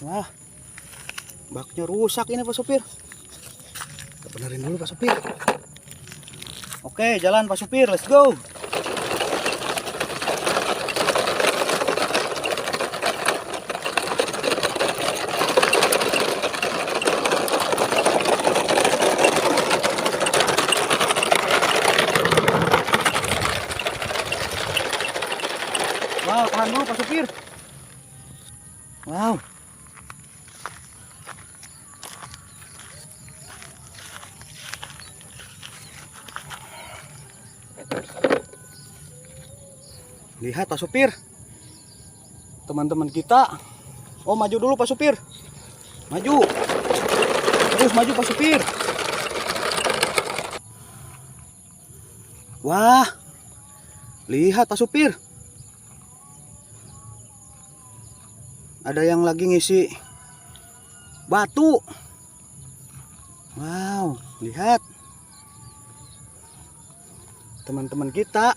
Wah, baknya rusak ini Pak Supir. Kita benerin dulu Pak Supir. Oke, jalan Pak Supir, let's go. Wow, tahan dulu Pak Supir. Wow. Lihat Pak Supir, teman-teman kita. Oh, maju dulu Pak Supir. Maju. Terus maju Pak Supir. Wah, lihat Pak Supir. Ada yang lagi ngisi batu. Wow, lihat. Teman-teman kita,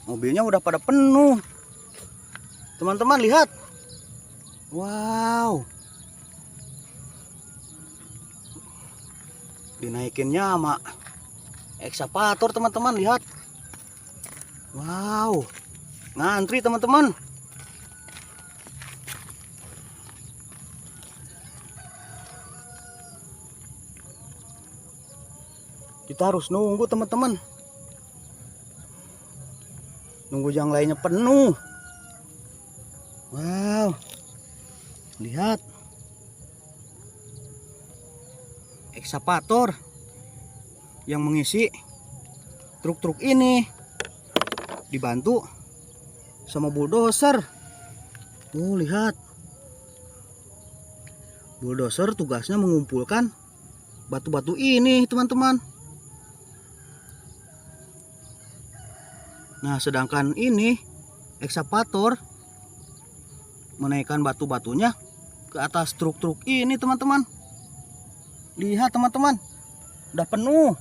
mobilnya udah pada penuh. Teman-teman lihat. Wow. Dinaikinnya sama ekskavator teman-teman, lihat. Wow. Ngantri teman-teman. Kita harus nunggu teman-teman. Nunggu yang lainnya penuh. Wow. Lihat. Ekskavator yang mengisi truk-truk ini dibantu sama bulldozer. Tuh, lihat. Bulldozer tugasnya mengumpulkan batu-batu ini, teman-teman. Nah, sedangkan ini ekskavator menaikkan batu-batunya ke atas truk-truk ini, teman-teman. Lihat, teman-teman. Udah penuh.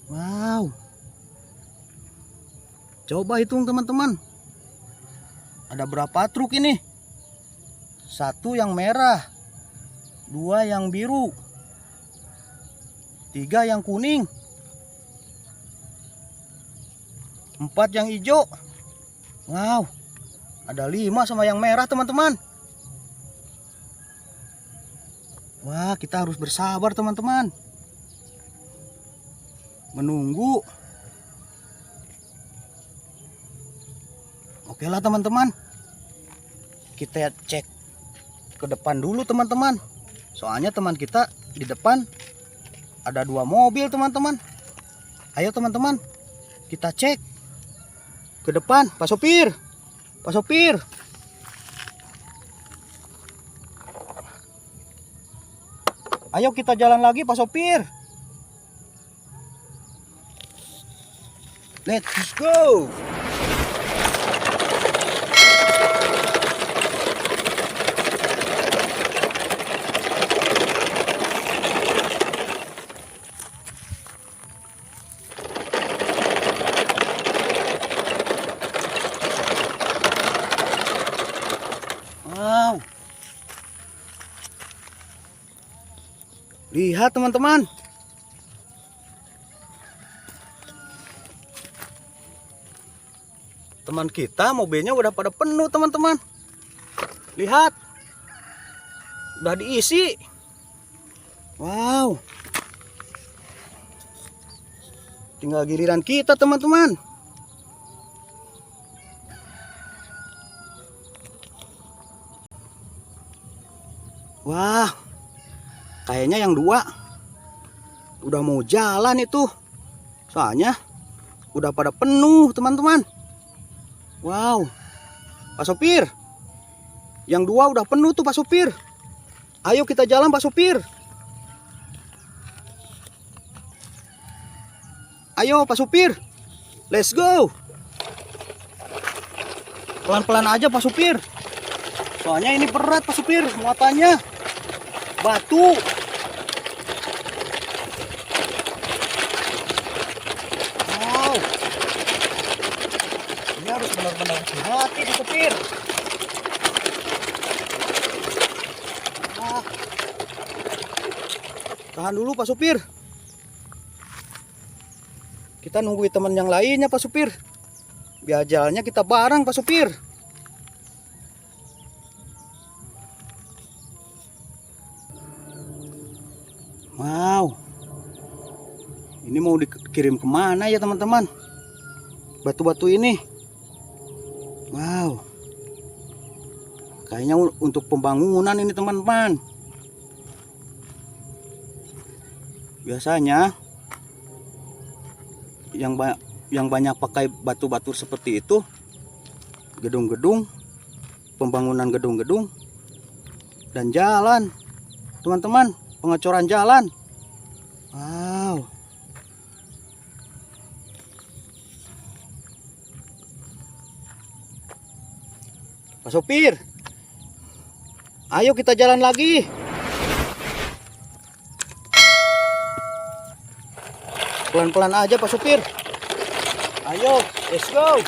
Wow. Coba hitung, teman-teman. Ada berapa truk ini? 1 yang merah, 2 yang biru, 3 yang kuning, 4 yang hijau. Wow, ada 5 sama yang merah, teman-teman. Wah, kita harus bersabar, teman-teman. Menunggu. Oke lah, teman-teman. Kita cek ke depan dulu, teman-teman. Soalnya teman kita di depan ada 2 mobil, teman-teman. Ayo, teman-teman. Kita cek ke depan. Pak Sopir. Pak Sopir. Ayo kita jalan lagi, Pak Sopir. Let's go. Wow. Lihat, teman-teman. Teman kita mobilnya udah pada penuh, teman-teman. Lihat. Udah diisi. Wow. Tinggal giliran kita, teman-teman. Wah, kayaknya yang 2 udah mau jalan itu. Soalnya udah pada penuh, teman-teman. Wow, Pak Sopir, yang 2 udah penuh tuh, Pak Sopir. Ayo kita jalan, Pak Sopir. Ayo Pak Supir, let's go. Pelan-pelan aja Pak Supir. Soalnya ini berat Pak Supir, muatannya. Batu. Wow. Ini harus benar-benar hati-hati Pak Supir. Tahan dulu Pak Supir. Kita nungguin teman yang lainnya Pak Supir. Biar jalannya kita bareng Pak Supir. Wow. Ini mau dikirim kemana ya teman-teman? Batu-batu ini. Wow. Kayaknya untuk pembangunan ini teman-teman. Biasanya yang banyak pakai batu-batu seperti itu gedung-gedung, pembangunan gedung-gedung dan jalan. Teman-teman, pengecoran jalan. Wow. Pak Sopir, ayo kita jalan lagi. Pelan-pelan aja Pak Supir. Ayo, let's go.